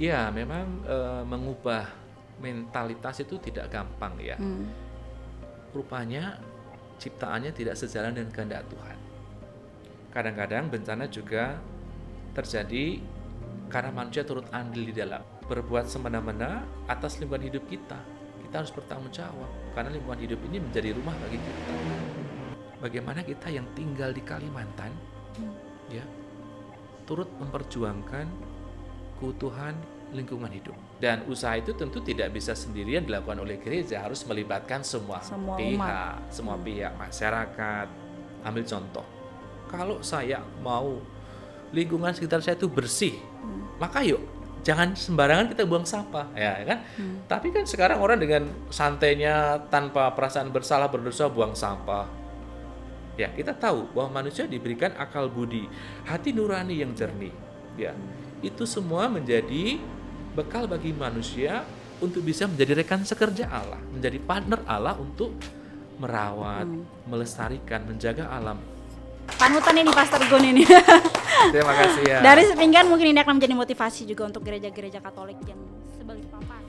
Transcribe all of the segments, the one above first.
Ya, memang mengubah mentalitas itu tidak gampang ya. Rupanya ciptaannya tidak sejalan dengan kehendak Tuhan. Kadang-kadang bencana juga terjadi karena manusia turut andil di dalam berbuat semena-mena atas lingkungan hidup kita. Kita harus bertanggung jawab karena lingkungan hidup ini menjadi rumah bagi kita. Bagaimana kita yang tinggal di Kalimantan ya turut memperjuangkan keutuhan lingkungan hidup. Dan usaha itu tentu tidak bisa sendirian dilakukan oleh gereja, harus melibatkan semua pihak, semua pihak, masyarakat. Ambil contoh, kalau saya mau lingkungan sekitar saya itu bersih, maka yuk jangan sembarangan kita buang sampah, ya kan? Tapi kan sekarang orang dengan santainya tanpa perasaan bersalah berdosa buang sampah. Ya, kita tahu bahwa manusia diberikan akal budi, hati nurani yang jernih. Ya, itu semua menjadi bekal bagi manusia untuk bisa menjadi rekan sekerja Allah, menjadi partner Allah untuk merawat, melestarikan, menjaga alam. Panutan ini Pastor Gun ini. Terima kasih ya. Dari sepinggan mungkin ini akan menjadi motivasi juga untuk gereja-gereja Katolik yang sebagai papan.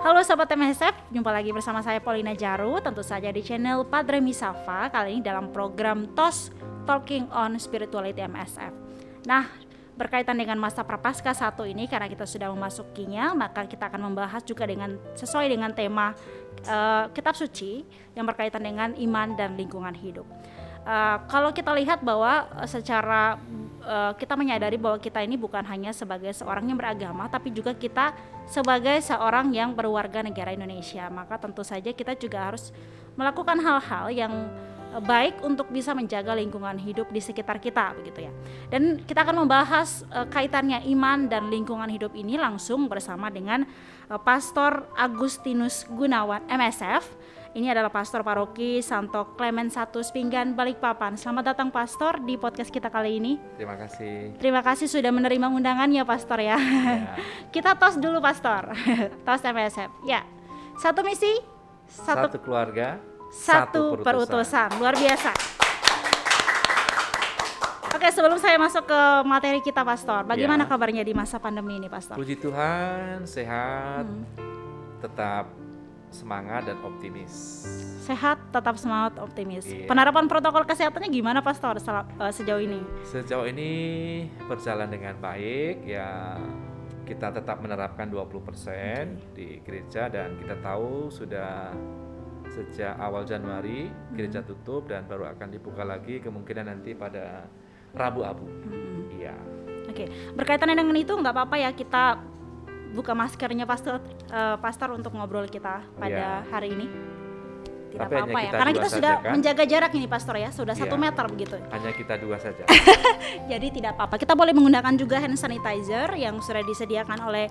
Halo Sobat MSF, jumpa lagi bersama saya Paulina Jaru, tentu saja di channel Padre Misafa, kali ini dalam program TOS Talking on Spirituality MSF. Nah, berkaitan dengan masa Prapaskah 1 ini, karena kita sudah memasukinya, maka kita akan membahas juga sesuai dengan tema kitab suci yang berkaitan dengan iman dan lingkungan hidup. Kalau kita lihat bahwa secara kita menyadari bahwa kita ini bukan hanya sebagai seorang yang beragama, tapi juga kita sebagai seorang yang berwarga negara Indonesia, maka tentu saja kita juga harus melakukan hal-hal yang baik untuk bisa menjaga lingkungan hidup di sekitar kita, begitu ya. Dan kita akan membahas kaitannya iman dan lingkungan hidup ini langsung bersama dengan Pastor Agustinus Gunawan MSF. Ini adalah Pastor Paroki Santo Clemen I Sepinggan, Balikpapan. Selamat datang Pastor di podcast kita kali ini. Terima kasih. Terima kasih sudah menerima undangannya Pastor ya. Kita tos dulu Pastor. Tos MSF. Ya. Satu misi, satu keluarga, satu perutusan. Luar biasa. Oke, sebelum saya masuk ke materi kita Pastor, bagaimana kabarnya di masa pandemi ini Pastor? Puji Tuhan, sehat, tetap semangat dan optimis. Sehat, tetap semangat, optimis. Penerapan protokol kesehatannya gimana Pastor sejauh ini? Sejauh ini berjalan dengan baik ya. Kita tetap menerapkan 20% di gereja, dan kita tahu sudah sejak awal Januari gereja tutup dan baru akan dibuka lagi kemungkinan nanti pada Rabu Abu. Iya. Oke, berkaitan dengan itu nggak apa-apa ya kita buka maskernya Pastor untuk ngobrol kita pada hari ini. Tidak apa-apa ya, karena kita sudah menjaga jarak ini Pastor ya, sudah 1 meter begitu. Hanya kita 2 saja. Jadi tidak apa-apa. Kita boleh menggunakan juga hand sanitizer yang sudah disediakan oleh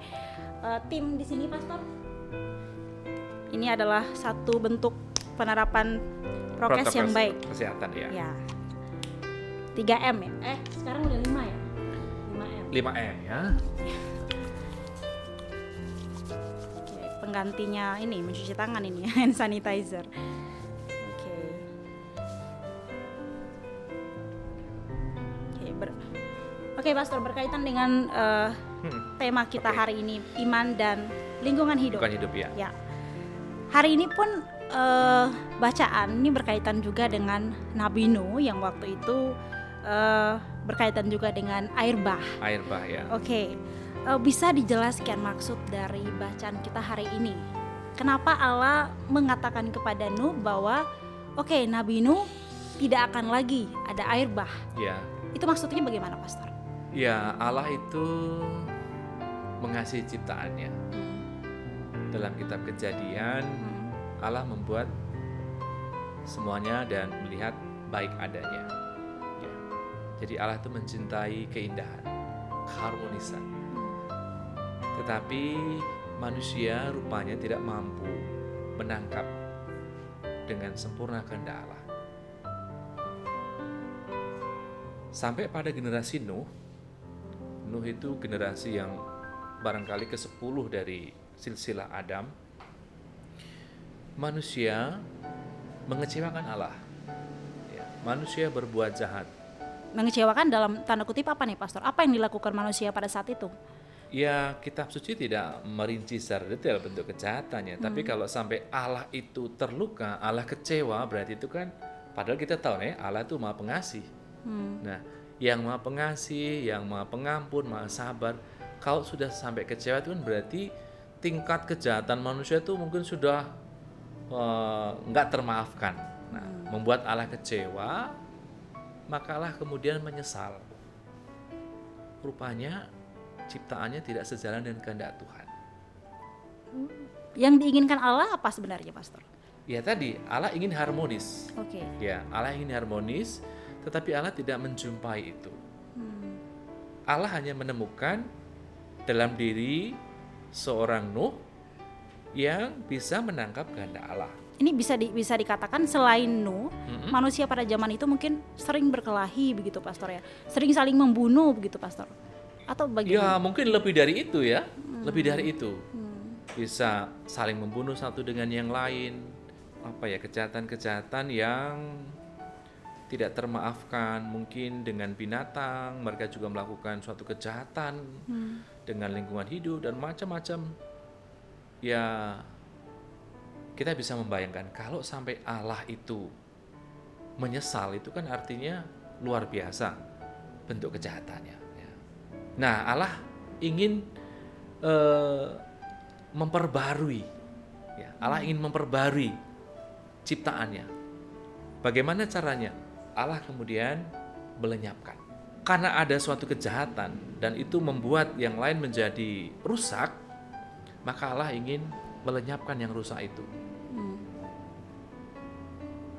tim di sini Pastor. Ini adalah satu bentuk penerapan prokes yang baik. Kesehatan ya. 3M ya. Sekarang udah 5 ya. 5M. 5M ya. Penggantinya ini mencuci tangan ini hand sanitizer. Oke, Pastor, berkaitan dengan tema kita hari ini, iman dan lingkungan hidup. Lingkungan hidup ya. Hari ini pun bacaan ini berkaitan juga dengan Nabi Nuh yang waktu itu berkaitan juga dengan air bah. Air bah ya. Oke. Bisa dijelaskan maksud dari bacaan kita hari ini? Kenapa Allah mengatakan kepada Nuh bahwa oke, Nabi Nuh tidak akan lagi ada air bah? Ya, Itu maksudnya bagaimana, Pastor? ya Allah itu mengasihi ciptaannya. Dalam kitab Kejadian, Allah membuat semuanya dan melihat baik adanya. Ya. Jadi Allah itu mencintai keindahan, keharmonisan. Tetapi manusia rupanya tidak mampu menangkap dengan sempurna kehendak Allah. Sampai pada generasi Nuh. Nuh itu generasi yang barangkali ke-10 dari silsilah Adam. Manusia mengecewakan Allah. Ya, manusia berbuat jahat. Mengecewakan dalam tanda kutip apa nih, Pastor? Apa yang dilakukan manusia pada saat itu? Ya, kitab suci tidak merinci secara detail bentuk kejahatannya. Tapi kalau sampai Allah itu terluka, Allah kecewa, berarti itu kan, padahal kita tahu nih, Allah itu Maha Pengasih. Nah, yang Maha Pengasih, yang Maha Pengampun, Maha Sabar, kalau sudah sampai kecewa itu kan berarti tingkat kejahatan manusia itu mungkin sudah nggak termaafkan. Nah, membuat Allah kecewa, maka Allah kemudian menyesal. Rupanya ciptaannya tidak sejalan dengan kehendak Tuhan. Yang diinginkan Allah apa sebenarnya, Pastor? Ya tadi, Allah ingin harmonis. Oke. Ya, Allah ingin harmonis, tetapi Allah tidak menjumpai itu. Allah hanya menemukan dalam diri seorang Nuh yang bisa menangkap kehendak Allah. Ini bisa dikatakan selain Nuh, manusia pada zaman itu mungkin sering berkelahi begitu, Pastor ya. Sering saling membunuh begitu, Pastor. Atau Ya bagaimana? mungkin lebih dari itu ya, lebih dari itu. Bisa saling membunuh satu dengan yang lain. Apa ya, kejahatan-kejahatan yang tidak termaafkan, mungkin dengan binatang, mereka juga melakukan suatu kejahatan dengan lingkungan hidup dan macam-macam. Ya, kita bisa membayangkan kalau sampai Allah itu menyesal, itu kan artinya luar biasa bentuk kejahatannya. Ya. Nah, Allah ingin memperbarui, ya, Allah ingin memperbarui ciptaannya. Bagaimana caranya? Allah kemudian melenyapkan. Karena ada suatu kejahatan dan itu membuat yang lain menjadi rusak, maka Allah ingin melenyapkan yang rusak itu.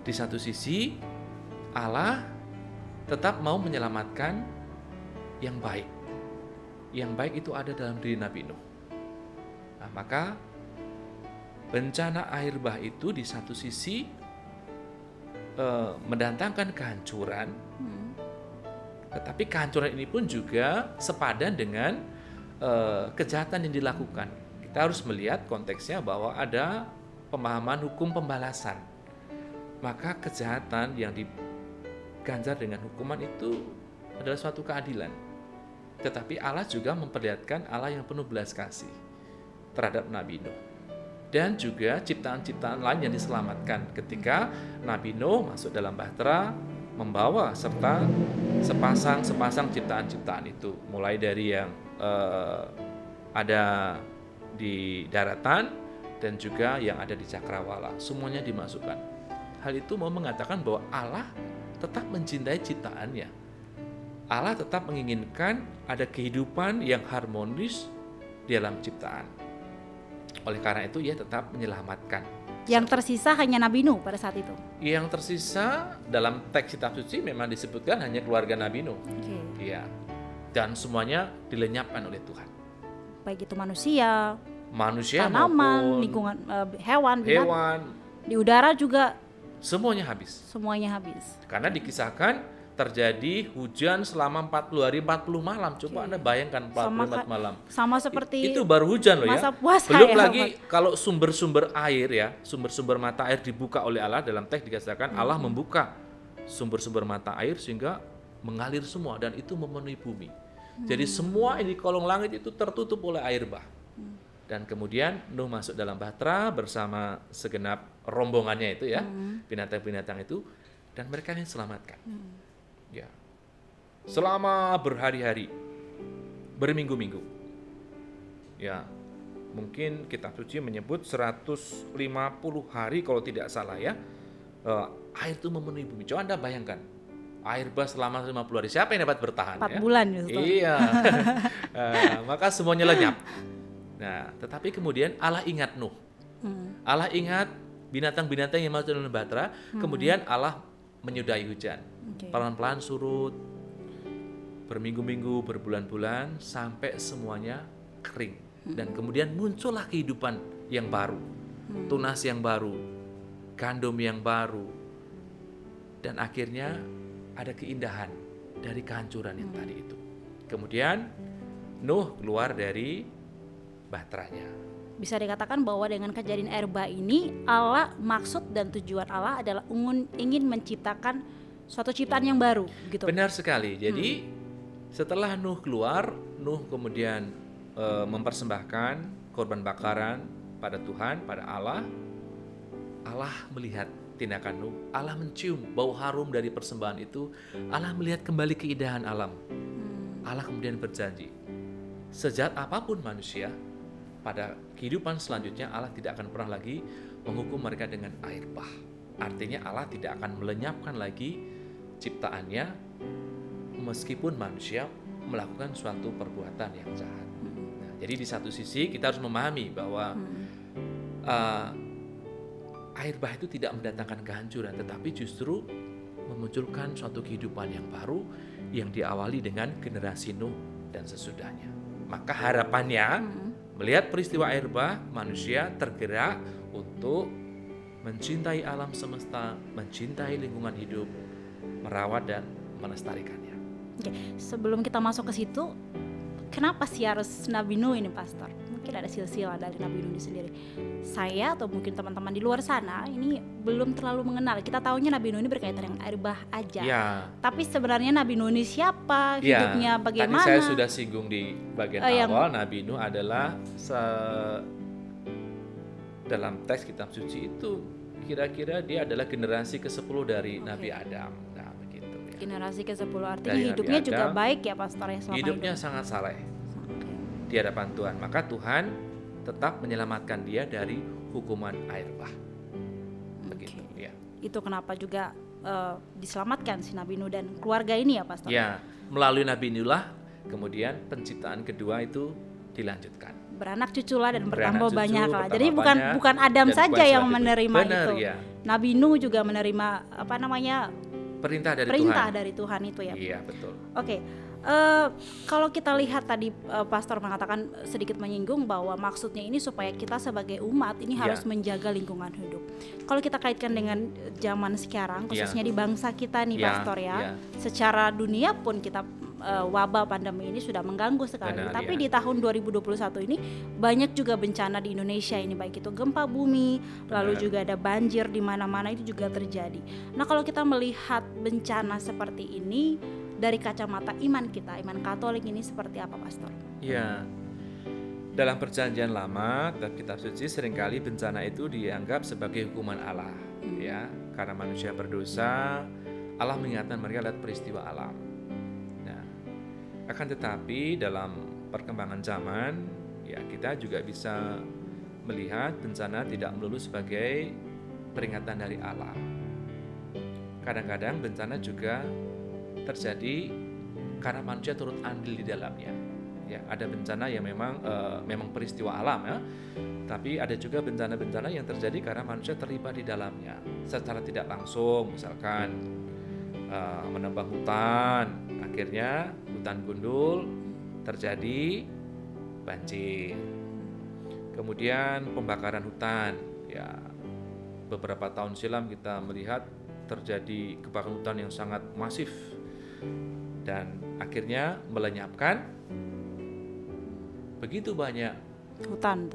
Di satu sisi, Allah tetap mau menyelamatkan yang baik. Yang baik itu ada dalam diri Nabi Nuh. Nah, maka bencana air bah itu di satu sisi mendatangkan kehancuran, tetapi kehancuran ini pun juga sepadan dengan kejahatan yang dilakukan. Kita harus melihat konteksnya bahwa ada pemahaman hukum pembalasan. Maka kejahatan yang diganjar dengan hukuman itu adalah suatu keadilan. Tetapi Allah juga memperlihatkan Allah yang penuh belas kasih terhadap Nabi Nuh. Dan juga ciptaan-ciptaan lain yang diselamatkan ketika Nabi Nuh masuk dalam bahtera membawa serta sepasang ciptaan-ciptaan itu, mulai dari yang ada di daratan dan juga yang ada di cakrawala, semuanya dimasukkan. Hal itu mau mengatakan bahwa Allah tetap mencintai ciptaannya. Allah tetap menginginkan ada kehidupan yang harmonis di dalam ciptaan. Oleh karena itu ia tetap menyelamatkan. Yang tersisa hanya Nabi Nuh pada saat itu. Yang tersisa dalam teks kitab suci memang disebutkan hanya keluarga Nabi Nuh. Iya. Dan semuanya dilenyapkan oleh Tuhan. Baik itu manusia tanaman, maupun lingkungan, hewan, di udara juga semuanya habis. Karena dikisahkan terjadi hujan selama 40 hari 40 malam. Coba Anda bayangkan 44 malam. Sama seperti itu baru hujan loh ya. Masa puasa belum ya, lagi kalau sumber-sumber air ya, sumber-sumber mata air dibuka oleh Allah. Dalam teks dikatakan Allah membuka sumber-sumber mata air sehingga mengalir semua dan itu memenuhi bumi. Jadi semua ini kolong langit itu tertutup oleh air bah. Dan kemudian Nuh masuk dalam bahtera bersama segenap rombongannya itu ya, binatang-binatang itu, dan mereka yang diselamatkan. Ya. Selama berhari-hari, berminggu-minggu. Ya. mungkin kitab suci menyebut 150 hari kalau tidak salah ya, air itu memenuhi bumi. Coba Anda bayangkan, air bah selama 50 hari, siapa yang dapat bertahan? 4 bulan gitu. Iya. Maka semuanya lenyap. Nah, tetapi kemudian Allah ingat Nuh. Allah ingat binatang-binatang yang masuk dalam bahtera, kemudian Allah menyudahi hujan. Pelan-pelan surut, berminggu-minggu, berbulan-bulan, sampai semuanya kering. Dan kemudian muncullah kehidupan yang baru, tunas yang baru, gandum yang baru, dan akhirnya ada keindahan dari kehancuran yang tadi itu. Kemudian Nuh keluar dari bahteranya. Bisa dikatakan bahwa dengan kejadian air bah ini, Allah, maksud dan tujuan Allah adalah ingin menciptakan suatu ciptaan yang baru gitu. Benar sekali. Jadi setelah Nuh keluar, Nuh kemudian mempersembahkan korban bakaran pada Tuhan, pada Allah. Allah melihat tindakan Nuh, Allah mencium bau harum dari persembahan itu, Allah melihat kembali keindahan alam. Allah kemudian berjanji, sejahat apapun manusia, pada kehidupan selanjutnya Allah tidak akan pernah lagi menghukum mereka dengan air bah. Artinya Allah tidak akan melenyapkan lagi ciptaannya meskipun manusia melakukan suatu perbuatan yang jahat. Nah, jadi di satu sisi kita harus memahami bahwa air bah itu tidak mendatangkan kehancuran, tetapi justru memunculkan suatu kehidupan yang baru yang diawali dengan generasi Nuh dan sesudahnya. Maka harapannya melihat peristiwa air bah, manusia tergerak untuk mencintai alam semesta, mencintai lingkungan hidup, merawat dan melestarikannya. Oke, sebelum kita masuk ke situ, kenapa sih harus Nabi Nuh ini, Pastor? Mungkin ada silsilah dari Nabi Nuh ini sendiri. Saya atau mungkin teman-teman di luar sana ini belum terlalu mengenal. Kita tahunya Nabi Nuh ini berkaitan dengan air bah aja. Ya. Tapi sebenarnya Nabi Nuh ini siapa? Hidupnya bagaimana? Tadi saya sudah singgung di bagian awal, Nabi Nuh adalah dalam teks kitab suci itu kira-kira dia adalah generasi ke-10 dari Nabi Adam. Nah, begitu ya. Generasi ke-10 artinya dari hidupnya Nabi juga Adam, baik ya, Pastor, ya, selama hidupnya sangat saleh di hadapan Tuhan. Maka Tuhan tetap menyelamatkan dia dari hukuman air bah. Begitu ya. Itu kenapa juga diselamatkan si Nabi Nuh dan keluarga ini ya, Pastor? Ya, melalui Nabi Nuh lah kemudian penciptaan kedua itu dilanjutkan. Beranak cuculah dan bertambah banyak lah. Jadi bukan Adam saja yang menerima itu. Ya. Nabi Nuh juga menerima perintah Tuhan. dari Tuhan itu ya. Iya, betul. Oke. Kalau kita lihat tadi Pastor mengatakan sedikit menyinggung bahwa maksudnya ini supaya kita sebagai umat ini harus menjaga lingkungan hidup. Kalau kita kaitkan dengan zaman sekarang, khususnya di bangsa kita nih, Pastor ya, secara dunia pun kita wabah pandemi ini sudah mengganggu sekali. Tapi di tahun 2021 ini banyak juga bencana di Indonesia ini, baik itu gempa bumi, lalu juga ada banjir di mana-mana, itu juga terjadi. Nah, kalau kita melihat bencana seperti ini dari kacamata iman kita, iman Katolik ini seperti apa, Pastor? Ya, dalam Perjanjian Lama dan Kitab Suci seringkali bencana itu dianggap sebagai hukuman Allah, ya, karena manusia berdosa. Allah mengingatkan mereka lewat peristiwa alam. Nah, akan tetapi dalam perkembangan zaman, ya, kita juga bisa melihat bencana tidak melulu sebagai peringatan dari Allah. Kadang-kadang bencana juga terjadi karena manusia turut andil di dalamnya. Ya, ada bencana yang memang peristiwa alam ya, tapi ada juga bencana-bencana yang terjadi karena manusia terlibat di dalamnya secara tidak langsung, misalkan menebang hutan, akhirnya hutan gundul, terjadi banjir. Kemudian pembakaran hutan, ya, beberapa tahun silam kita melihat terjadi kebakaran hutan yang sangat masif dan akhirnya melenyapkan begitu banyak hutan.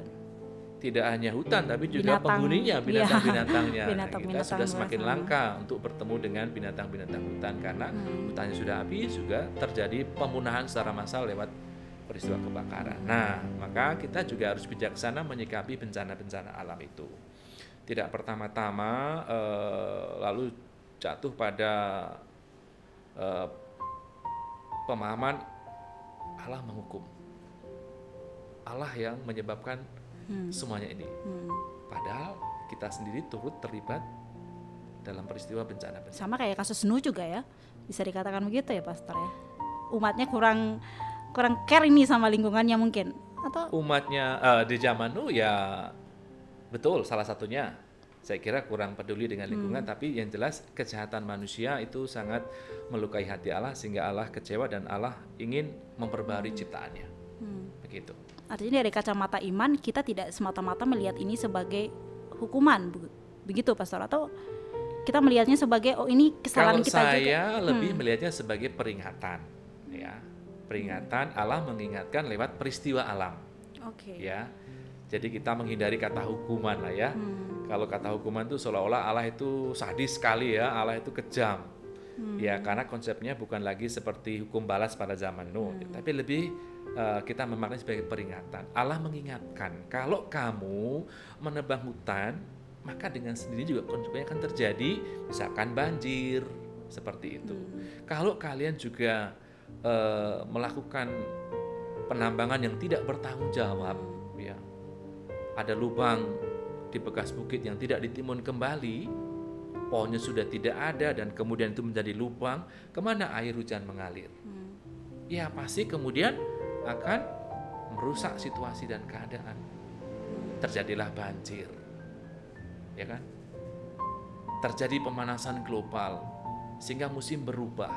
Tidak hanya hutan tapi juga penghuninya, binatang-binatangnya. Kita sudah semakin langka untuk bertemu dengan binatang-binatang hutan karena hutannya sudah habis, juga terjadi pemunahan secara massal lewat peristiwa kebakaran. Nah, maka kita juga harus bijaksana menyikapi bencana-bencana alam itu. Tidak pertama-tama lalu jatuh pada pemahaman Allah menghukum, Allah yang menyebabkan semuanya ini. Padahal kita sendiri turut terlibat dalam peristiwa bencana. Sama kayak kasus Nuh juga ya, bisa dikatakan begitu ya Pastor ya. Umatnya kurang care ini sama lingkungannya mungkin, atau umatnya di zaman Nuh ya betul, salah satunya saya kira kurang peduli dengan lingkungan, tapi yang jelas kejahatan manusia itu sangat melukai hati Allah sehingga Allah kecewa dan Allah ingin memperbarui ciptaannya. Begitu. Artinya dari kacamata iman kita tidak semata-mata melihat ini sebagai hukuman, begitu Pastor, atau kita melihatnya sebagai ini kesalahan kita juga. Kalau saya lebih melihatnya sebagai peringatan, ya, peringatan Allah mengingatkan lewat peristiwa alam. Oke. Ya, jadi kita menghindari kata hukuman lah ya. Kalau kata hukuman itu seolah-olah Allah itu sadis sekali ya, Allah itu kejam. Ya, karena konsepnya bukan lagi seperti hukum balas pada zaman Nuh, tapi lebih kita memaknai sebagai peringatan. Allah mengingatkan, kalau kamu menebang hutan, maka dengan sendiri juga konsekuensinya akan terjadi, misalkan banjir, seperti itu. Kalau kalian juga melakukan penambangan yang tidak bertanggung jawab, ya, ada lubang di bekas bukit yang tidak ditimbun kembali, pohonnya sudah tidak ada dan kemudian itu menjadi lubang, kemana air hujan mengalir? Ya pasti kemudian akan merusak situasi dan keadaan. Terjadilah banjir, ya kan? Terjadi pemanasan global sehingga musim berubah.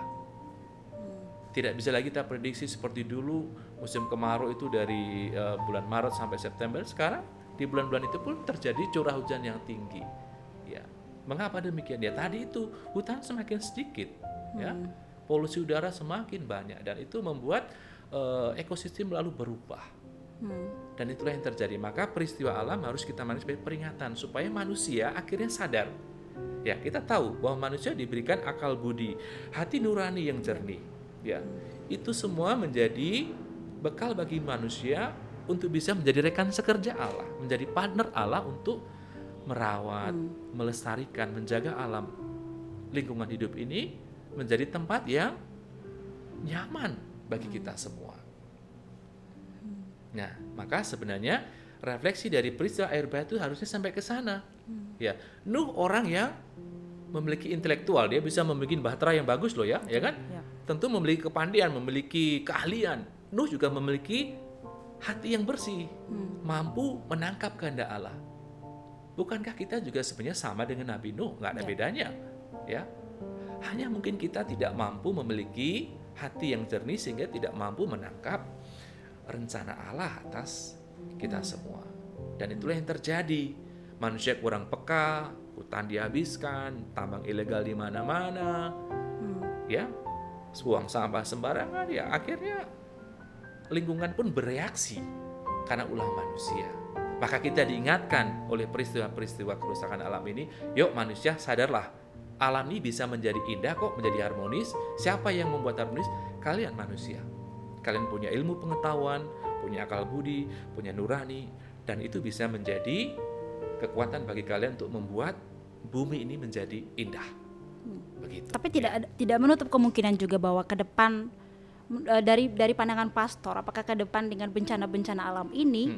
Tidak bisa lagi kita prediksi seperti dulu musim kemarau itu dari bulan Maret sampai September. Sekarang di bulan-bulan itu pun terjadi curah hujan yang tinggi. Ya, mengapa demikian? Ya tadi itu hutan semakin sedikit, ya, polusi udara semakin banyak dan itu membuat ekosistem lalu berubah. Dan itulah yang terjadi. Maka peristiwa alam harus kita manage sebagai peringatan supaya manusia akhirnya sadar. Ya, kita tahu bahwa manusia diberikan akal budi, hati nurani yang jernih. Ya, itu semua menjadi bekal bagi manusia untuk bisa menjadi rekan sekerja Allah, menjadi partner Allah untuk merawat, melestarikan, menjaga alam lingkungan hidup ini menjadi tempat yang nyaman bagi kita semua. Nah, maka sebenarnya refleksi dari peristiwa air bah itu harusnya sampai ke sana. Ya, Nuh orang yang memiliki intelektual, dia bisa membuat bahtera yang bagus loh ya, ya kan? Ya. Tentu memiliki kepandian, memiliki keahlian. Nuh juga memiliki hati yang bersih, mampu menangkap kehendak Allah. Bukankah kita juga sebenarnya sama dengan Nabi Nuh? Nggak ada bedanya, ya. Hanya mungkin kita tidak mampu memiliki hati yang jernih sehingga tidak mampu menangkap rencana Allah atas kita semua. Dan itulah yang terjadi. Manusia kurang peka, hutan dihabiskan, tambang ilegal di mana-mana, ya, buang sampah sembarangan, ya akhirnya lingkungan pun bereaksi karena ulah manusia. Maka kita diingatkan oleh peristiwa-peristiwa kerusakan alam ini, yuk manusia sadarlah, alam ini bisa menjadi indah kok, menjadi harmonis. Siapa yang membuat harmonis? Kalian manusia. Kalian punya ilmu pengetahuan, punya akal budi, punya nurani, dan itu bisa menjadi kekuatan bagi kalian untuk membuat bumi ini menjadi indah. Begitu. Tapi tidak menutup kemungkinan juga bahwa ke depan dari pandangan pastor, apakah ke depan dengan bencana-bencana alam ini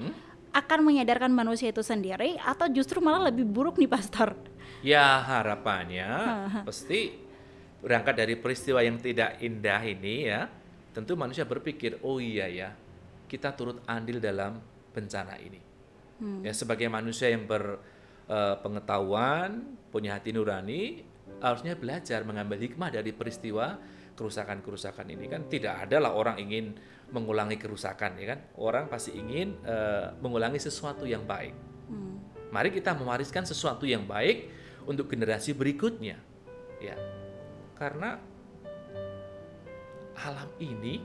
akan menyadarkan manusia itu sendiri atau justru malah lebih buruk nih pastor? Ya harapannya pasti berangkat dari peristiwa yang tidak indah ini ya, tentu manusia berpikir, oh iya ya, kita turut andil dalam bencana ini. Ya, sebagai manusia yang berpengetahuan, punya hati nurani, harusnya belajar mengambil hikmah dari peristiwa kerusakan-kerusakan ini. Kan tidak adalah orang ingin mengulangi kerusakan, ya kan? Orang pasti ingin mengulangi sesuatu yang baik. Mari kita mewariskan sesuatu yang baik untuk generasi berikutnya, ya. Karena alam ini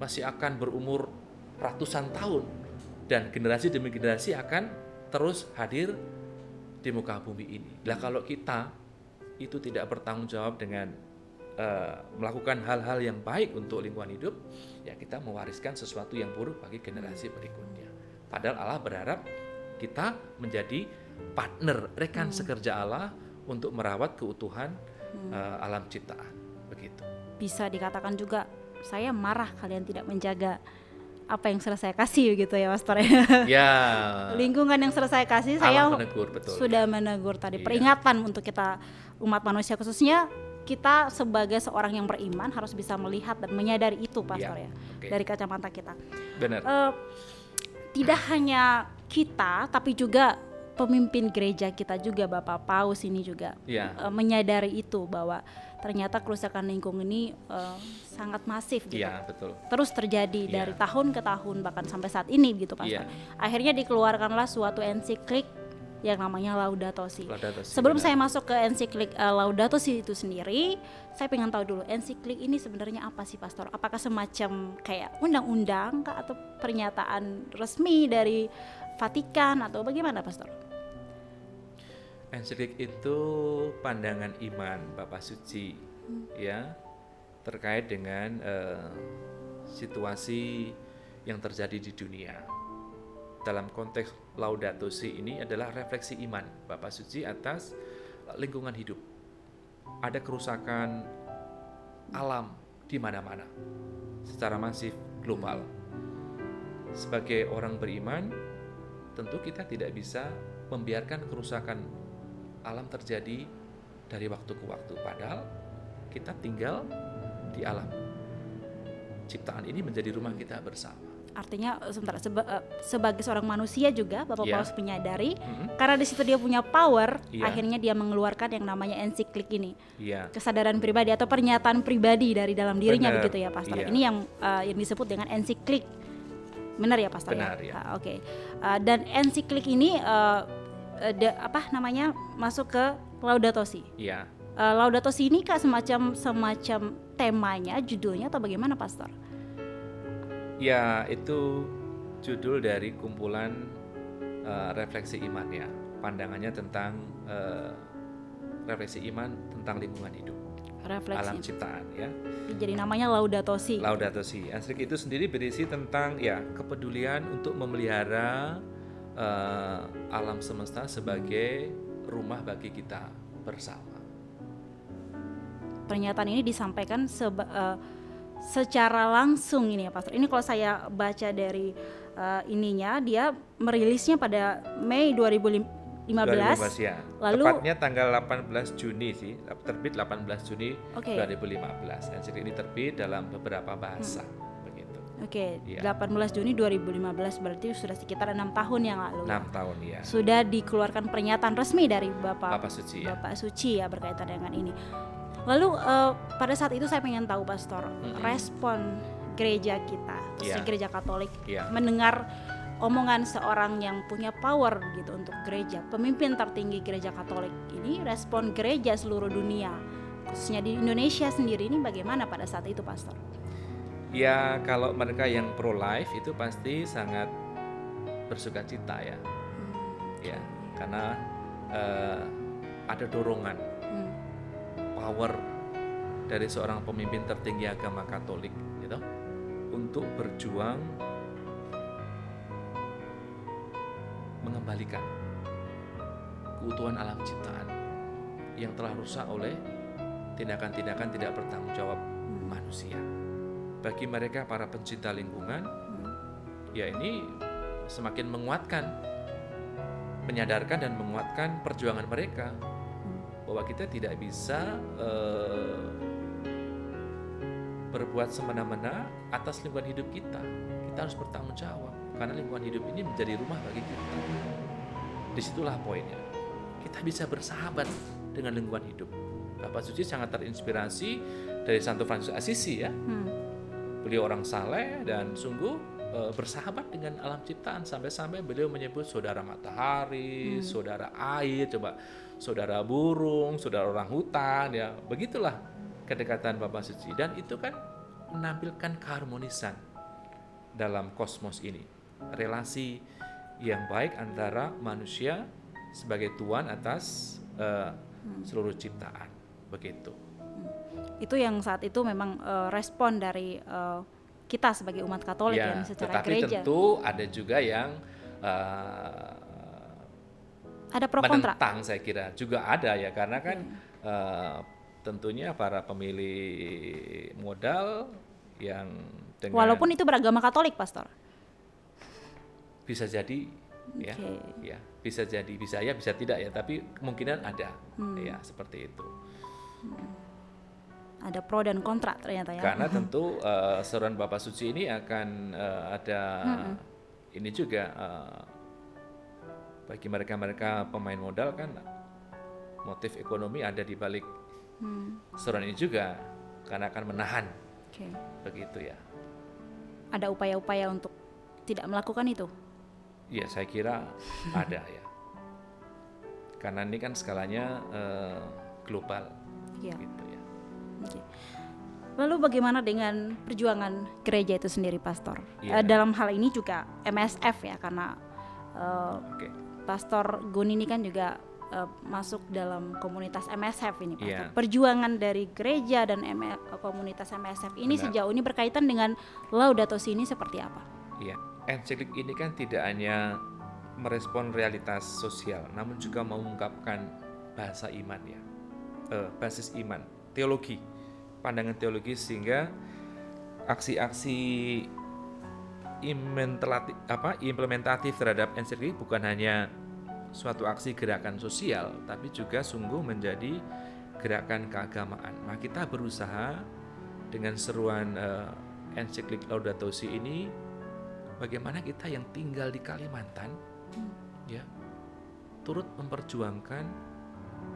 masih akan berumur ratusan tahun. Dan generasi demi generasi akan terus hadir di muka bumi ini. Nah, kalau kita itu tidak bertanggung jawab dengan melakukan hal-hal yang baik untuk lingkungan hidup, ya kita mewariskan sesuatu yang buruk bagi generasi berikutnya. Padahal Allah berharap kita menjadi partner, rekan sekerja Allah untuk merawat keutuhan alam ciptaan. Begitu. Bisa dikatakan juga, saya marah kalian tidak menjaga apa yang sudah saya kasih gitu ya Pastor ya. Ya. Lingkungan yang sudah saya kasih, saya menegur, betul, sudah menegur tadi. Peringatan untuk kita umat manusia, khususnya kita sebagai seorang yang beriman harus bisa melihat dan menyadari itu Pastor ya. Dari kacamata kita. Benar. Tidak hanya kita tapi juga pemimpin gereja kita juga, Bapak Paus ini juga menyadari itu, bahwa ternyata kerusakan lingkungan ini sangat masif gitu. Betul. Terus terjadi dari tahun ke tahun, bahkan sampai saat ini gitu Pastor. Akhirnya dikeluarkanlah suatu ensiklik yang namanya Laudato Si. Sebelum saya masuk ke ensiklik Laudato Si itu sendiri, saya pengen tahu dulu ensiklik ini sebenarnya apa sih Pastor? Apakah semacam kayak undang-undang atau pernyataan resmi dari Vatikan atau bagaimana Pastor? Ensiklik itu pandangan iman Bapak Suci ya, terkait dengan situasi yang terjadi di dunia. Dalam konteks Laudato Si ini adalah refleksi iman Bapak Suci atas lingkungan hidup. Ada kerusakan alam di mana-mana secara masif global. Sebagai orang beriman, tentu kita tidak bisa membiarkan kerusakan alam terjadi dari waktu ke waktu, padahal kita tinggal di alam. Ciptaan ini menjadi rumah kita bersama. Artinya sebagai seorang manusia juga Bapak Paus menyadari karena di situ dia punya power, akhirnya dia mengeluarkan yang namanya ensiklik ini. Kesadaran pribadi atau pernyataan pribadi dari dalam dirinya. Benar. Begitu ya Pastor. Ini yang disebut dengan ensiklik. Benar ya Pastor? Benar ya. Oke. Dan ensiklik ini masuk ke Laudato Si. Laudato Si ini Kak semacam temanya, judulnya atau bagaimana Pastor? Ya, itu judul dari kumpulan refleksi iman ya, pandangannya tentang refleksi iman tentang lingkungan hidup, alam ciptaan ya. Jadi namanya Laudato Si. Laudato Si. Ensiklik itu sendiri berisi tentang kepedulian untuk memelihara alam semesta sebagai rumah bagi kita bersama. Pernyataan ini disampaikan secara langsung ini ya Pastor. Ini kalau saya baca dari ininya, dia merilisnya pada Mei 2015 ya. Lalu tepatnya tanggal 18 Juni sih, terbit 18 Juni 2015. Ensiklik ini terbit dalam beberapa bahasa begitu. 18 Juni 2015 berarti sudah sekitar 6 tahun yang lalu. 6 tahun ya. Sudah dikeluarkan pernyataan resmi dari Bapak Suci Bapak Suci ya berkaitan dengan ini. Lalu pada saat itu saya pengen tahu Pastor, respon gereja kita, gereja Katolik mendengar omongan seorang yang punya power gitu untuk gereja, pemimpin tertinggi gereja Katolik ini, respon gereja seluruh dunia, khususnya di Indonesia sendiri ini bagaimana pada saat itu Pastor? Ya, kalau mereka yang pro life itu pasti sangat bersukacita ya. Ya, karena ada dorongan power dari seorang pemimpin tertinggi agama Katolik gitu, untuk berjuang mengembalikan keutuhan alam ciptaan yang telah rusak oleh tindakan-tindakan tidak bertanggung jawab manusia. Bagi mereka para pencinta lingkungan, ya ini semakin menguatkan, menyadarkan dan menguatkan perjuangan mereka bahwa kita tidak bisa berbuat semena-mena atas lingkungan hidup kita. Kita harus bertanggung jawab karena lingkungan hidup ini menjadi rumah bagi kita. Disitulah poinnya. Kita bisa bersahabat dengan lingkungan hidup. Bapak Suci sangat terinspirasi dari Santo Fransiskus Assisi ya. Beliau orang saleh dan sungguh bersahabat dengan alam ciptaan, sampai-sampai beliau menyebut saudara matahari, saudara air, saudara burung, saudara orang hutan ya. Begitulah kedekatan Bapak Suci, dan itu kan menampilkan keharmonisan dalam kosmos ini. Relasi yang baik antara manusia sebagai tuan atas seluruh ciptaan. Begitu. Itu yang saat itu memang respon dari kita sebagai umat Katolik ya, yang secara tetapi gereja. Tentu ada juga yang ada pro kontra. Menentang, saya kira juga ada ya, karena kan tentunya para pemilih modal yang Walaupun itu beragama Katolik, Pastor. Bisa jadi, ya, bisa jadi, bisa ya, bisa tidak ya, tapi kemungkinan ada, ya seperti itu. Ada pro dan kontra ternyata ya. Karena tentu seruan Bapak Suci ini akan ada ini juga bagi mereka pemain modal kan, motif ekonomi ada di balik seruan ini juga, karena akan menahan, begitu ya. Ada upaya-upaya untuk tidak melakukan itu? Ya, saya kira ada ya. Karena ini kan skalanya global, gitu ya. Lalu bagaimana dengan perjuangan gereja itu sendiri, Pastor? Dalam hal ini juga MSF ya, karena Pastor Gun ini kan juga masuk dalam komunitas MSF ini, Pastor. Perjuangan dari gereja dan komunitas MSF ini sejauh ini berkaitan dengan Laudato Si ini seperti apa? Iya, ensiklik ini kan tidak hanya merespon realitas sosial, namun juga mengungkapkan bahasa iman ya, basis iman, teologi, pandangan teologis, sehingga aksi-aksi implementatif terhadap ensiklik bukan hanya suatu aksi gerakan sosial, tapi juga sungguh menjadi gerakan keagamaan. Nah, kita berusaha dengan seruan ensiklik Laudato Si ini, bagaimana kita yang tinggal di Kalimantan ya turut memperjuangkan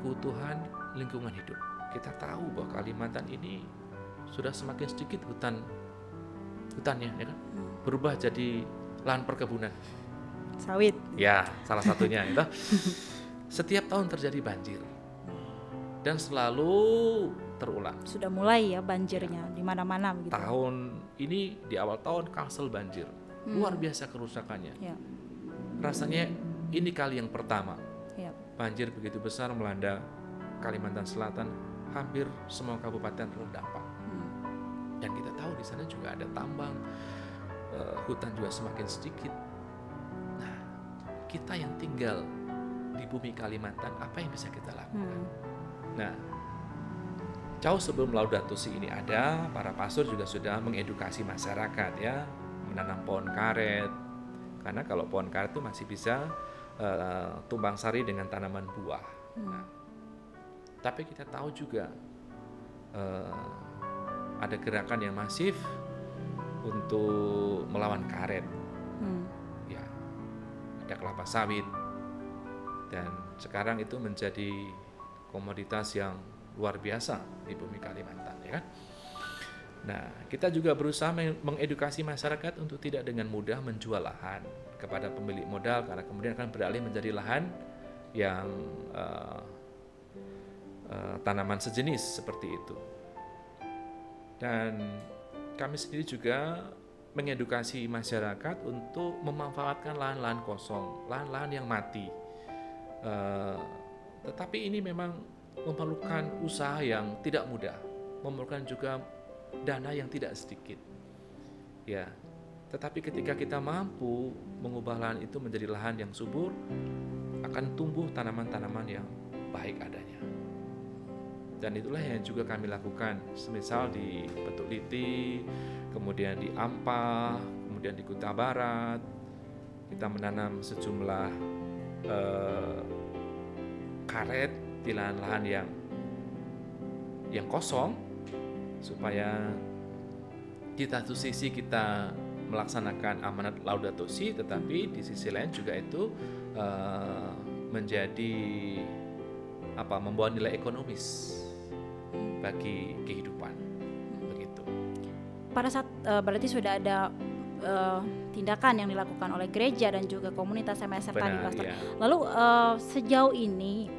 keutuhan lingkungan hidup. Kita tahu bahwa Kalimantan ini sudah semakin sedikit hutannya ya kan, berubah jadi lahan perkebunan sawit. Ya, salah satunya itu. Setiap tahun terjadi banjir dan selalu terulang. Sudah mulai ya banjirnya di mana-mana begitu. Tahun ini di awal tahun Kalsel banjir. Luar biasa kerusakannya. Rasanya ini kali yang pertama banjir begitu besar melanda Kalimantan Selatan, hampir semua kabupaten terdampak. Dan kita tahu di sana juga ada tambang, hutan juga semakin sedikit. Nah, kita yang tinggal di bumi Kalimantan, apa yang bisa kita lakukan? Nah, jauh sebelum Laudato Si ini ada, para pastor juga sudah mengedukasi masyarakat ya, menanam pohon karet. Karena kalau pohon karet itu masih bisa tumbang sari dengan tanaman buah. Nah, tapi kita tahu juga ada gerakan yang masif untuk melawan karet. Ya, ada kelapa sawit, dan sekarang itu menjadi komoditas yang luar biasa di bumi Kalimantan, ya kan? Nah, kita juga berusaha mengedukasi masyarakat untuk tidak dengan mudah menjual lahan kepada pemilik modal, karena kemudian akan beralih menjadi lahan yang tanaman sejenis seperti itu. Dan kami sendiri juga mengedukasi masyarakat untuk memanfaatkan lahan-lahan kosong, lahan-lahan yang mati. Tetapi ini memang memerlukan usaha yang tidak mudah, memerlukan juga dana yang tidak sedikit. Ya, tetapi ketika kita mampu mengubah lahan itu menjadi lahan yang subur, akan tumbuh tanaman-tanaman yang baik adanya. Dan itulah yang juga kami lakukan, semisal di Petuk Liti, kemudian di Ampah, kemudian di Kuta Barat, kita menanam sejumlah karet di lahan-lahan yang kosong, supaya di satu sisi kita melaksanakan amanat Laudato Si, tetapi di sisi lain juga itu menjadi membawa nilai ekonomis bagi kehidupan, begitu. Pada saat berarti sudah ada tindakan yang dilakukan oleh gereja dan juga komunitas MSF tadi, Pastor. Ya. Lalu sejauh ini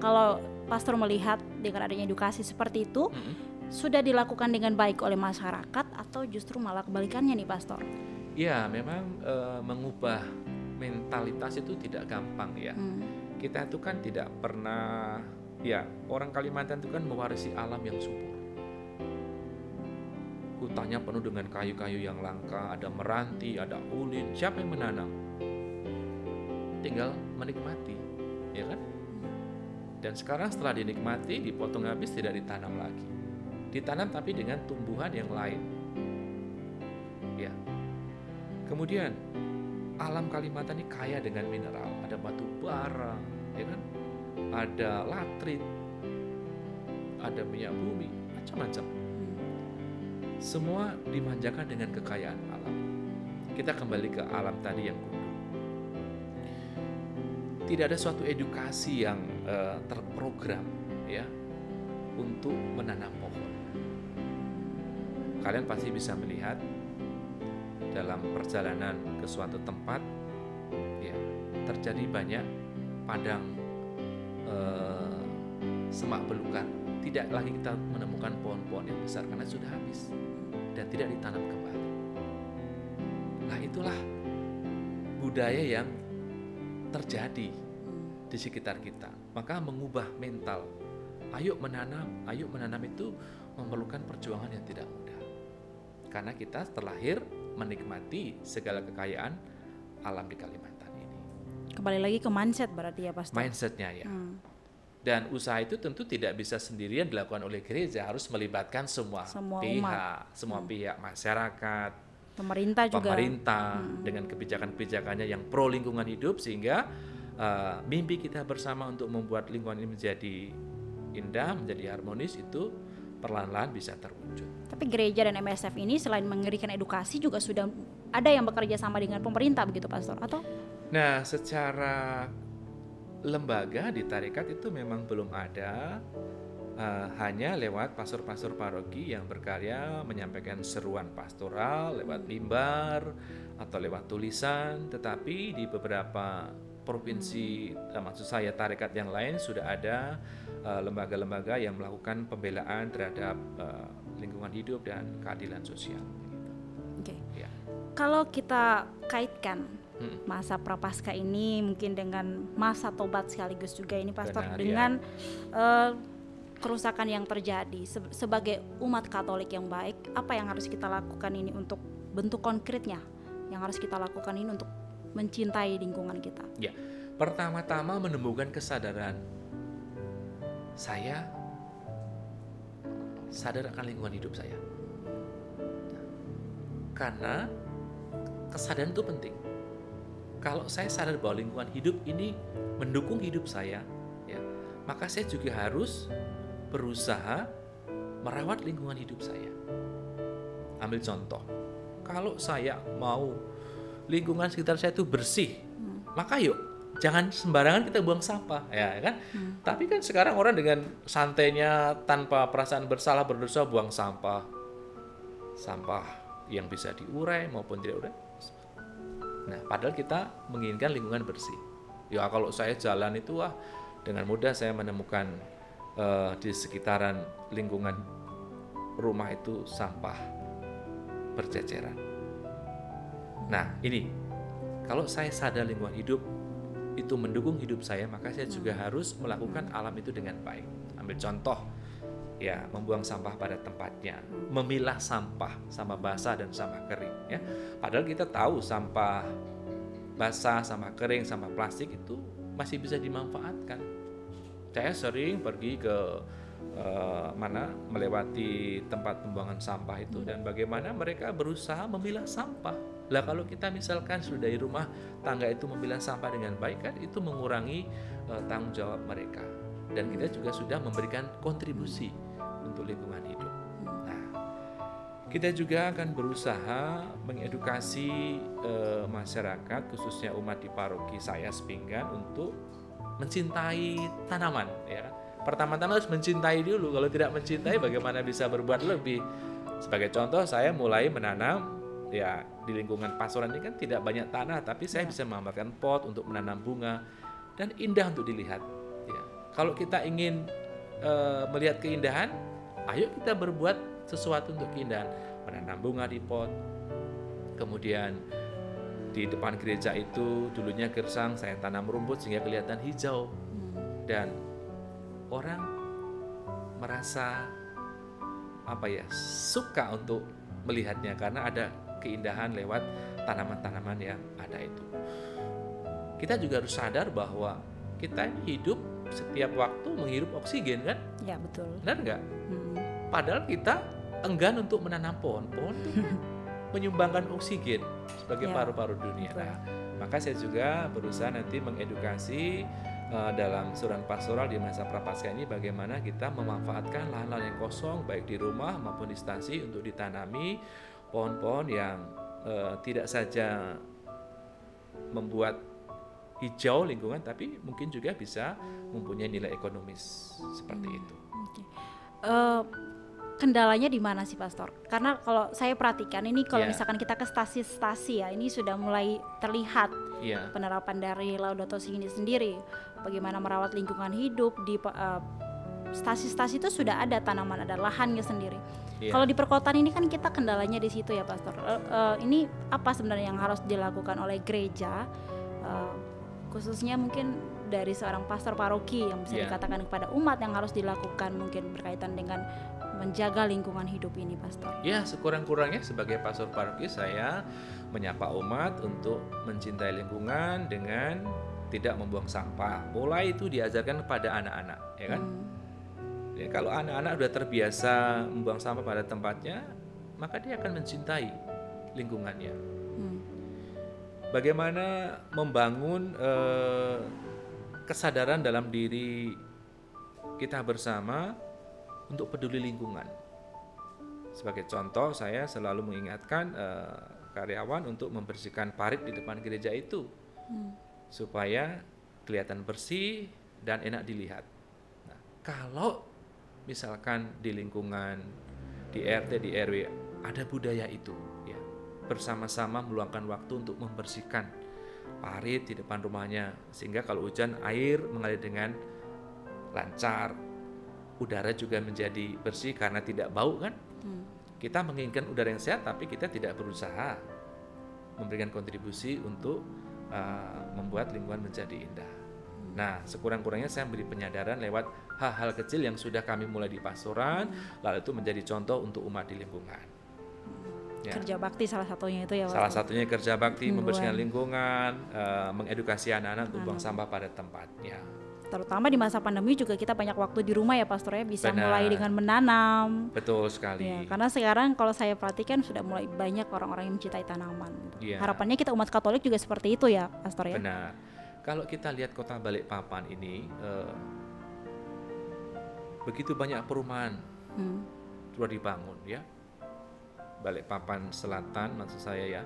kalau Pastor melihat dengan adanya edukasi seperti itu, sudah dilakukan dengan baik oleh masyarakat atau justru malah kebalikannya nih, Pastor? Ya, memang mengubah mentalitas itu tidak gampang ya. Kita itu kan tidak pernah, ya, orang Kalimantan itu kan mewarisi alam yang subur. Hutannya penuh dengan kayu-kayu yang langka, ada meranti, ada ulin. Siapa yang menanam? Tinggal menikmati, ya kan? Dan sekarang setelah dinikmati, dipotong habis, tidak ditanam lagi. Ditanam tapi dengan tumbuhan yang lain. Kemudian alam Kalimantan ini kaya dengan mineral, ada batu bara, ya kan? Ada latrit, ada minyak bumi, macam-macam. Semua dimanjakan dengan kekayaan alam. Kita kembali ke alam tadi yang gundu. Tidak ada suatu edukasi yang terprogram ya untuk menanam pohon. Kalian pasti bisa melihat dalam perjalanan ke suatu tempat ya terjadi banyak padang semak belukar. Tidak lagi kita menemukan pohon-pohon yang besar karena sudah habis dan tidak ditanam kembali. Nah, itulah budaya yang terjadi di sekitar kita. Maka mengubah mental. Ayo menanam itu memerlukan perjuangan yang tidak mudah. Karena kita terlahir menikmati segala kekayaan alam di Kalimantan ini. Kembali lagi ke mindset berarti ya, Pastor. Mindsetnya ya. Dan usaha itu tentu tidak bisa sendirian dilakukan oleh gereja, harus melibatkan semua pihak, semua pihak, masyarakat, pemerintah juga. Dengan kebijakan-kebijakannya yang pro lingkungan hidup, sehingga mimpi kita bersama untuk membuat lingkungan ini menjadi indah, menjadi harmonis itu perlahan-lahan bisa terwujud. Tapi gereja dan MSF ini selain memberikan edukasi juga sudah ada yang bekerja sama dengan pemerintah begitu, Pastor? Atau? Nah, secara lembaga di tarekat itu memang belum ada, hanya lewat pastor-pastor paroki yang berkarya menyampaikan seruan pastoral lewat mimbar atau lewat tulisan. Tetapi di beberapa provinsi, maksud saya tarekat yang lain, sudah ada lembaga-lembaga yang melakukan pembelaan terhadap lingkungan hidup dan keadilan sosial. Oke. Ya. Kalau kita kaitkan masa Prapaskah ini mungkin dengan masa tobat sekaligus juga ini, Pastor, dengan kerusakan yang terjadi sebagai umat Katolik yang baik, apa yang harus kita lakukan ini untuk bentuk konkretnya yang harus kita lakukan ini untuk mencintai lingkungan kita? Ya, pertama-tama menemukan kesadaran. Saya sadar akan lingkungan hidup saya. Karena kesadaran itu penting. Kalau saya sadar bahwa lingkungan hidup ini mendukung hidup saya, ya, maka saya juga harus berusaha merawat lingkungan hidup saya. Ambil contoh, kalau saya mau lingkungan sekitar saya itu bersih, maka yuk jangan sembarangan kita buang sampah, ya kan? Tapi kan sekarang orang dengan santainya tanpa perasaan bersalah berdosa buang sampah yang bisa diurai maupun tidak urai. Nah, padahal kita menginginkan lingkungan bersih. Ya, kalau saya jalan itu dengan mudah saya menemukan di sekitaran lingkungan rumah itu sampah berceceran. Nah, ini kalau saya sadar lingkungan hidup itu mendukung hidup saya, maka saya juga harus melakukan alam itu dengan baik. Ambil contoh, ya, membuang sampah pada tempatnya, memilah sampah basah dan sampah kering, ya. Padahal kita tahu sampah basah, sampah kering, sampah plastik itu masih bisa dimanfaatkan. Saya sering pergi ke melewati tempat pembuangan sampah itu, dan bagaimana mereka berusaha memilah sampah. Lah kalau kita misalkan sudah dari rumah tangga itu memilah sampah dengan baik, kan itu mengurangi tanggung jawab mereka, dan kita juga sudah memberikan kontribusi untuk lingkungan hidup. Nah, kita juga akan berusaha mengedukasi masyarakat, khususnya umat di paroki saya Sepinggan, untuk mencintai tanaman, ya. Pertama-tama harus mencintai dulu. Kalau tidak mencintai, bagaimana bisa berbuat lebih? Sebagai contoh, saya mulai menanam, ya, di lingkungan pastoran ini kan tidak banyak tanah, tapi saya bisa menambahkan pot untuk menanam bunga, dan indah untuk dilihat, ya. Kalau kita ingin melihat keindahan, ayo kita berbuat sesuatu untuk keindahan. Menanam bunga di pot. Kemudian di depan gereja itu dulunya gersang, saya tanam rumput sehingga kelihatan hijau. Dan orang merasa suka untuk melihatnya karena ada keindahan lewat tanaman-tanaman yang ada itu. Kita juga harus sadar bahwa kita hidup setiap waktu menghirup oksigen, kan? Ya, betul. Benar nggak? Padahal kita enggan untuk menanam pohon. Pohon itu menyumbangkan oksigen sebagai Ya, paru-paru dunia. betul. Nah, maka saya juga berusaha nanti mengedukasi dalam suran pastoral di masa prapaskah ini bagaimana kita memanfaatkan lahan-lahan yang kosong baik di rumah maupun di stasi untuk ditanami pohon-pohon yang tidak saja membuat hijau lingkungan tapi mungkin juga bisa mempunyai nilai ekonomis seperti itu. Oke. Kendalanya di mana sih Pastor? Karena kalau saya perhatikan ini kalau Ya. misalkan kita ke stasi-stasi ya, ini sudah mulai terlihat Iya, penerapan dari Laudato Si ini sendiri. Bagaimana merawat lingkungan hidup di stasi-stasi itu sudah ada tanaman, ada lahannya sendiri. iya. Kalau di perkotaan ini kan kita kendalanya di situ ya Pastor. Ini apa sebenarnya yang harus dilakukan oleh gereja, khususnya mungkin dari seorang pastor paroki yang bisa Iya. dikatakan kepada umat yang harus dilakukan mungkin berkaitan dengan menjaga lingkungan hidup ini Pastor. Ya, sekurang-kurangnya sebagai pastor paroki saya menyapa umat untuk mencintai lingkungan dengan tidak membuang sampah. Mulai itu diajarkan kepada anak-anak, ya kan? Ya, kalau anak-anak sudah terbiasa membuang sampah pada tempatnya, maka dia akan mencintai lingkungannya. Bagaimana membangun kesadaran dalam diri kita bersama untuk peduli lingkungan. Sebagai contoh, saya selalu mengingatkan karyawan untuk membersihkan parit di depan gereja itu supaya kelihatan bersih dan enak dilihat. Nah, kalau misalkan di lingkungan, di RT, di RW ada budaya itu, ya, bersama-sama meluangkan waktu untuk membersihkan parit di depan rumahnya, sehingga kalau hujan air mengalir dengan lancar, udara juga menjadi bersih karena tidak bau kan. Kita menginginkan udara yang sehat, tapi kita tidak berusaha memberikan kontribusi untuk membuat lingkungan menjadi indah. Nah, sekurang-kurangnya saya beri penyadaran lewat hal-hal kecil yang sudah kami mulai di pastoran, lalu itu menjadi contoh untuk umat di lingkungan. Ya. Kerja bakti salah satunya itu ya Pastor. Salah satunya kerja bakti, Lingkungan. membersihkan lingkungan, mengedukasi anak-anak untuk buang sampah pada tempatnya. Terutama di masa pandemi juga kita banyak waktu di rumah ya Pastor ya, bisa Benar. mulai dengan menanam. Betul sekali. Ya, karena sekarang kalau saya perhatikan sudah mulai banyak orang-orang yang mencintai tanaman. Iya. Harapannya kita umat Katolik juga seperti itu ya, Pastor ya. Benar. Kalau kita lihat kota Balikpapan ini, begitu banyak perumahan sudah dibangun ya. Balikpapan Selatan maksud saya ya.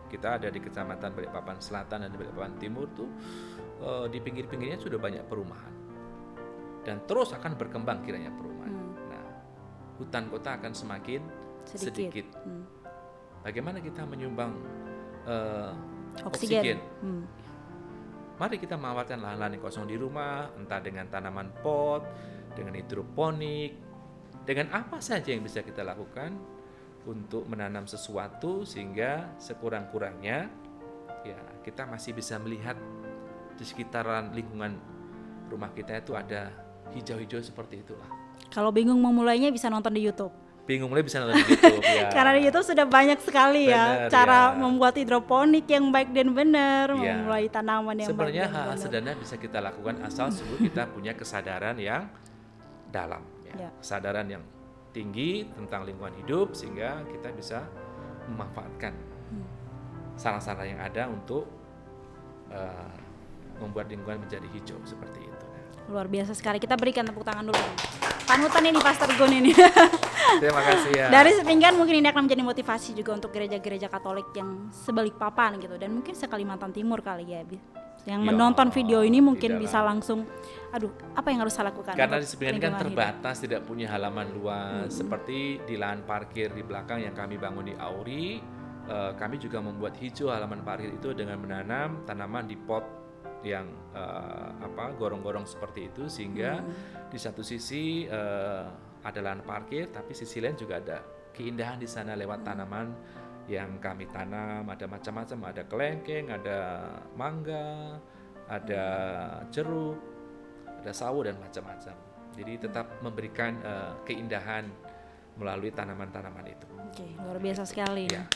Kita ada di Kecamatan Balikpapan Selatan dan Balikpapan Timur tuh di pinggir-pinggirnya sudah banyak perumahan. Dan terus akan berkembang kiranya perumahan. Nah, hutan kota akan semakin sedikit. Bagaimana kita menyumbang oksigen? Mari kita memanfaatkan lahan-lahan yang kosong di rumah, entah dengan tanaman pot, dengan hidroponik, dengan apa saja yang bisa kita lakukan untuk menanam sesuatu sehingga sekurang-kurangnya ya kita masih bisa melihat di sekitaran lingkungan rumah kita itu ada hijau-hijau seperti itulah. Kalau bingung memulainya bisa nonton di YouTube. Bingung mulai bisa nonton di YouTube ya. Karena di YouTube sudah banyak sekali ya Benar, cara ya. membuat hidroponik yang baik dan benar, Ya. memulai tanaman yang Sebenarnya baik dan hal-hal benar. sederhana bisa kita lakukan asal sungguh kita punya kesadaran yang dalam ya. Ya. Kesadaran yang tinggi tentang lingkungan hidup sehingga kita bisa memanfaatkan sarana-sarana yang ada untuk membuat lingkungan menjadi hijau seperti itu. Luar biasa sekali. Kita berikan tepuk tangan dulu. Panutan ini Pastor Gun ini. Terima kasih ya. Dari sepinggan mungkin ini akan menjadi motivasi juga untuk gereja-gereja Katolik yang Sebalikpapan gitu, dan mungkin se-Kalimantan Timur kali ya. Yang Ya, menonton video ini mungkin tidaklah. bisa langsung, aduh, apa yang harus saya lakukan? Karena untuk di sebenarnya kan lingkungan hidup? terbatas, tidak punya halaman luas. Seperti di lahan parkir di belakang yang kami bangun di Auri, kami juga membuat hijau halaman parkir itu dengan menanam tanaman di pot yang gorong-gorong seperti itu, sehingga di satu sisi ada lahan parkir, tapi sisi lain juga ada keindahan di sana lewat tanaman yang kami tanam. Ada macam-macam, ada kelengkeng, ada mangga, ada jeruk, ada sawo dan macam-macam. Jadi tetap memberikan keindahan melalui tanaman-tanaman itu. Oke, luar biasa sekali. Ya.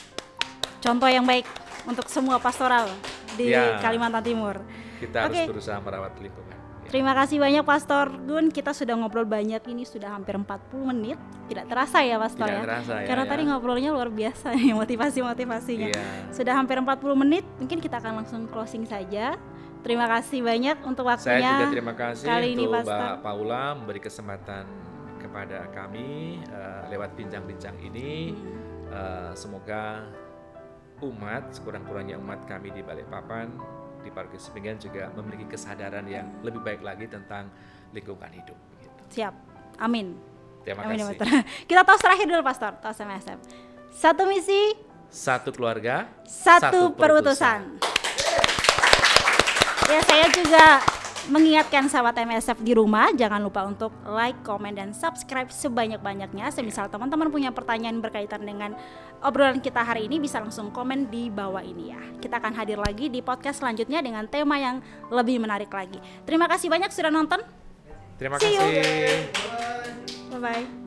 contoh yang baik untuk semua pastoral di Kalimantan Timur. Kita harus berusaha merawat lingkungan. Terima kasih banyak Pastor Gun, kita sudah ngobrol banyak, ini sudah hampir 40 menit. Tidak terasa ya Pastor ya? Terasa, karena tadi ngobrolnya luar biasa nih, motivasi-motivasinya. Sudah hampir 40 menit, mungkin kita akan langsung closing saja. Terima kasih banyak untuk waktunya. Saya juga terima kasih kali untuk ini, Pastor. Mbak Paula memberi kesempatan kepada kami lewat bincang-bincang ini. Semoga umat, sekurang-kurangnya umat kami di Balikpapan, di Paroki Sepinggan juga memiliki kesadaran yang lebih baik lagi tentang lingkungan hidup. Gitu. Siap, amin. Terima amin, kasih. Kita tos terakhir dulu Pastor, tos MSF. Satu misi, satu keluarga, satu perutusan. Ya, saya juga mengingatkan sahabat MSF di rumah, jangan lupa untuk like, komen, dan subscribe sebanyak-banyaknya. Semisal teman-teman punya pertanyaan berkaitan dengan obrolan kita hari ini, bisa langsung komen di bawah ini ya. Kita akan hadir lagi di podcast selanjutnya dengan tema yang lebih menarik lagi. Terima kasih banyak sudah nonton. Terima kasih. Bye-bye.